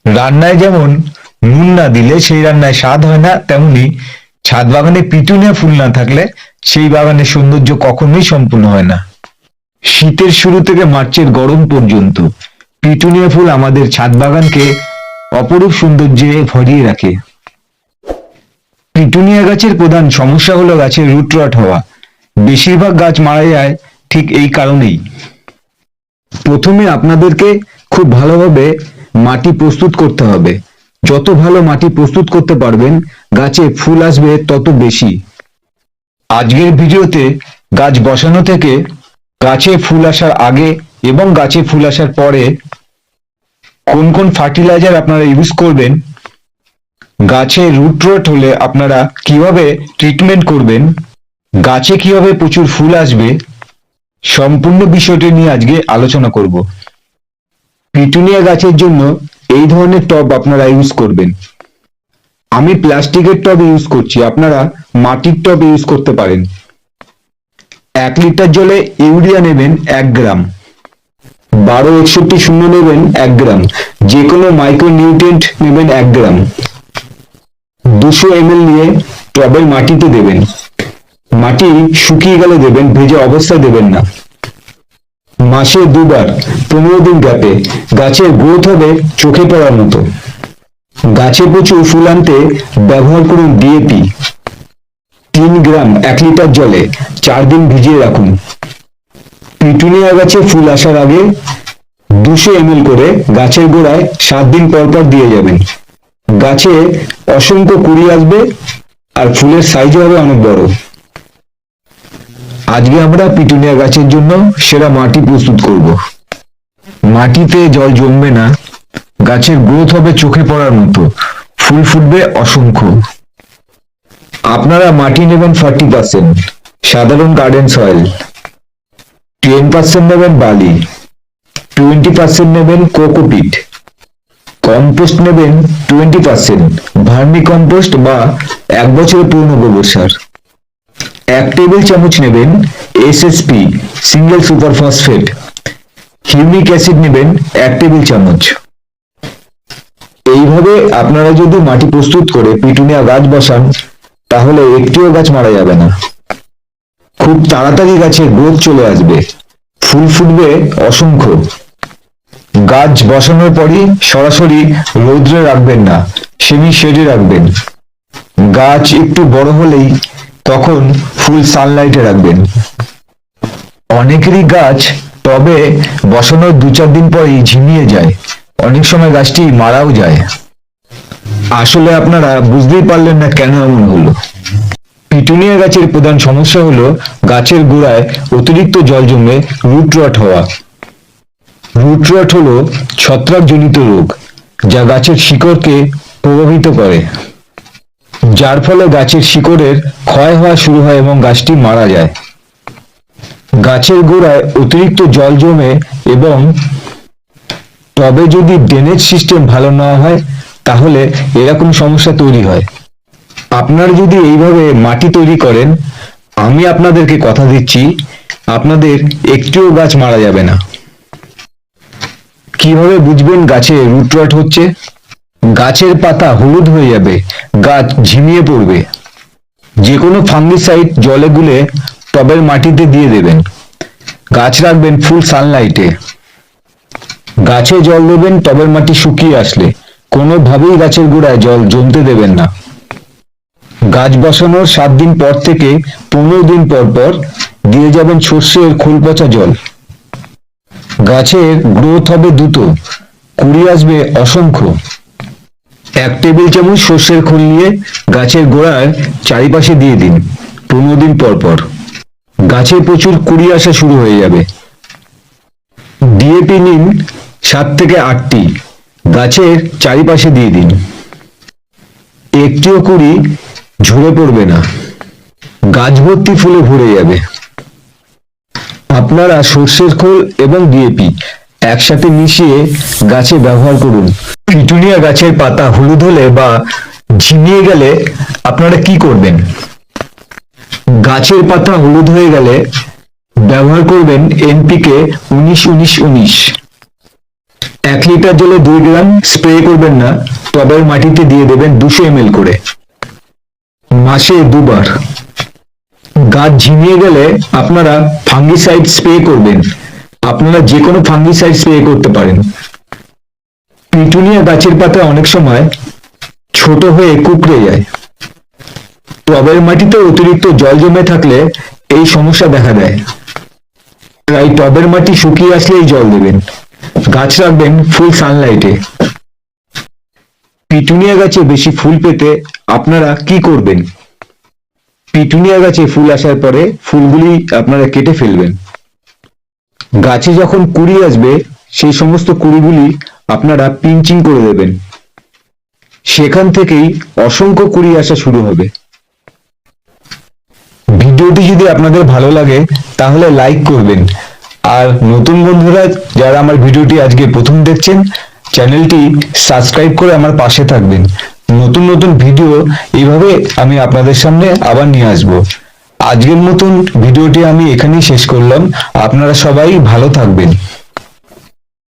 রান্নায় যেমন নুন না দিলে সেই রান্নায় স্বাদ হয় না, তেমনি ছাদ বাগানে পিটুনিয়া ফুল না থাকলে সেই বাগানের সৌন্দর্য কখনোই সম্পূর্ণ হয় না। শীতের শুরু থেকে মার্চের গরম পর্যন্ত পিটুনিয়া ফুল আমাদের ছাদ বাগানকে অপরূপ সৌন্দর্যে ভরিয়ে রাখে। পিটুনিয়া গাছের প্রধান সমস্যা হলো গাছের রুট রট হওয়া। বেশিরভাগ গাছ মারা যায় ঠিক এই কারণেই। প্রথমে আপনাদেরকে খুব ভালোভাবে মাটি প্রস্তুত করতে হবে। যত ভালো মাটি প্রস্তুত করতে পারবেন, গাছে ফুল আসবে তত বেশি। আজকের ভিডিওতে গাছ বসানো থেকে গাছে ফুল আসার আগে এবং গাছে ফুল আসার পরে কোন কোন ফার্টিলাইজার আপনারা ইউজ করবেন, গাছে রুট রট হলে আপনারা কিভাবে ট্রিটমেন্ট করবেন, গাছে কিভাবে প্রচুর ফুল আসবে, সম্পূর্ণ বিষয়টি নিয়ে আজকে আলোচনা করব। পিটুনিয়া গাছের জন্য এই ধরনের টব আপনারা ইউজ করবেন। আমি প্লাস্টিকের টব ইউজ করছি, আপনারা মাটির টব ইউজ করতে পারেন। 1 লিটার জলে ইউরিয়া নেবেন 1 গ্রাম, 1261 নেবেন 1 গ্রাম, যে কোনো মাইক্রোনিউট্রিয়েন্ট নেবেন 1 গ্রাম। 200 ml নিয়ে টবের মাটিতে দেবেন। মাটি শুকিয়ে গেলে দেবেন, ভেজে অবস্থায় দেবেন না। মাসে 2 বার 15 দিন গ্যাপে গাছের গ্রোথ হবে চোখে পড়ার মতো। গাছে প্রচুর ফুল আনতে ব্যবহার করুন ডিএপি। 3 গ্রাম 1 লিটার জলে 4 দিন ভিজিয়ে রাখুন। পিটুনিয়া গাছে ফুল আসার আগে 200 ml করে গাছের গোড়ায় 7 দিন পর পর দিয়ে যাবেন। গাছে অসংখ্য কুড়ি আসবে আর ফুলের সাইজও হবে অনেক বড়। আজকে আমরা পিটুনিয়া গাছের জন্য সেরা মাটি প্রস্তুত করব। মাটিতে জল জমবে না, গাছের গ্রোথ হবে চোখে পড়ার মতো, ফুল ফুটবে অসংখ্য। আপনারা মাটি নেবেন 40%, সাধারণ গার্ডেন সয়েল, 10% নেবেন বালি, 20% নেবেন কোকোপিট, কম্পোস্ট নেবেন 20%, ভার্মি কম্পোস্ট বা 1 বছরের পুরনো গোবর সার। 1 টেবিল চামচ নেবেন SSP single super phosphate, humic acid নেবেন 1 টেবিল চামচ। এইভাবে আপনারা যদি মাটি প্রস্তুত করে পিটুনিয়া গাছ বসান, তাহলে একটিও গাছ মারা যাবে না। খুব তাড়াতাড়ি গাছে গ্রোথ চলে আসবে, ফুল ফুটবে অসংখ্য। গাছ বসানোর পরই সরাসরি রৌদ্রে রাখবেন না, সেমি শেডে রাখবেন। গাছ একটু বড় হলেই তখন ফুল সানলাইটে রাখবেন। অনেকেরই গাছ টবে বসানোর 2-4 দিন পরেই ঝিমিয়ে যায়, অনেক সময় গাছটি মারাও যায়। আসলে আপনারা বুঝতেই পারলেন না কেন এমন হলো। পিটুনিয়া গাছের প্রধান সমস্যা হলো গাছের গোড়ায় অতিরিক্ত জল জমে রুট রট হওয়া। রুট রট হলো ছত্রাকজনিত রোগ, যা গাছের শিকড়কে প্রভাবিত করে, যার ফলে গাছের শিকড়ের ক্ষয় হওয়া শুরু হয় এবং গাছটি মারা যায়। গাছের গোড়ায় অতিরিক্ত জল জমে এবং টবে যদি ড্রেনেজ সিস্টেম ভালো না হয়, তাহলে এরকম সমস্যা তৈরি হয়। আপনারা যদি এইভাবে মাটি তৈরি করেন, আমি আপনাদেরকে কথা দিচ্ছি, আপনাদের একটিও গাছ মারা যাবে না। কিভাবে বুঝবেন গাছে রুট রট হচ্ছে? গাছের পাতা হলুদ হয়ে যাবে, গাছ ঝিমিয়ে পড়বে। যে কোনো ফাঙ্গিসাইড জলে গুলে টবের মাটিতে দিয়ে দেবেন। গাছ রাখবেন ফুল সানলাইটে। গাছে জল দেবেন টবের মাটি শুকিয়ে আসলে, কোনোভাবেই গাছের গোড়ায় জল জমতে দেবেন না। গাছ বসানোর 7 দিন পর থেকে 15 দিন পর পর দিয়ে যাবেন সর্ষের খোল পচা জল। গাছের গ্রোথ হবে দ্রুত, কুড়ি আসবে অসংখ্য। 1 টেবিল চামচ সর্ষের খোল নিয়ে গাছের গোড়ার চারিপাশে দিয়ে দিন 15 দিন পর পর। গাছে প্রচুর কুড়ি আসা শুরু হয়ে যাবে। ডিএপি নিন 7 থেকে 8টি, গাছের চারিপাশে দিয়ে দিন। একটিও কুড়ি ঝরে পড়বে না, গাছ ভর্তি ফুলে ভরে যাবে। আপনারা সর্ষের খোল এবং ডিএপি একসাথে মিশিয়ে গাছে ব্যবহার করুন। পিটুনিয়া গাছের পাতা হলুদ হলে বা ঝিমিয়ে গেলে আপনারা কি করবেন? গাছের পাতা হলুদ হয়ে গেলে ব্যবহার করবেন এনপিকে 19-19-19। 1 লিটার জলে 2 গ্রাম স্প্রে করবেন না, টবের মাটিতে দিয়ে দেবেন 200 ml করে। মাসে 2 বার। গাছ ঝিমিয়ে গেলে আপনারা ফাঙ্গিসাইড স্প্রে করবেন। আপনারা যে কোনো ফাঙ্গিসাইড স্প্রে করতে পারেন। পিটুনিয়া গাছের পাতা অনেক সময় ছোট হয়ে কুঁকড়ে যায়। টবের মাটিতে অতিরিক্ত জল জমে থাকলে এই সমস্যা দেখা দেয়। তাই টবের মাটি শুকিয়ে আসলেই জল দেবেন। গাছ রাখবেন ফুল সানলাইটে। পিটুনিয়া গাছে বেশি ফুল পেতে আপনারা কি করবেন? পিটুনিয়া গাছে ফুল আসার পরে ফুলগুলি আপনারা কেটে ফেলবেন। গাছে যখন কুঁড়ি আসবে সেই সমস্ত কুঁড়িগুলি আপনারা পিঞ্চিং করে দেবেন। সেখান থেকেই অসংখ্য কুঁড়ি আসা শুরু হবে। ভিডিওটি যদি আপনাদের ভালো লাগে তাহলে লাইক করবেন। আর নতুন বন্ধুরা যারা আমার ভিডিওটি আজকে প্রথম দেখছেন, চ্যানেলটি সাবস্ক্রাইব করে আমার পাশে থাকবেন। নতুন নতুন ভিডিও এইভাবে আমি আপনাদের সামনে আবার নিয়ে আসব। আজকের মতন ভিডিওটি আমি এখানেই শেষ করলাম। আপনারা সবাই ভালো থাকবেন।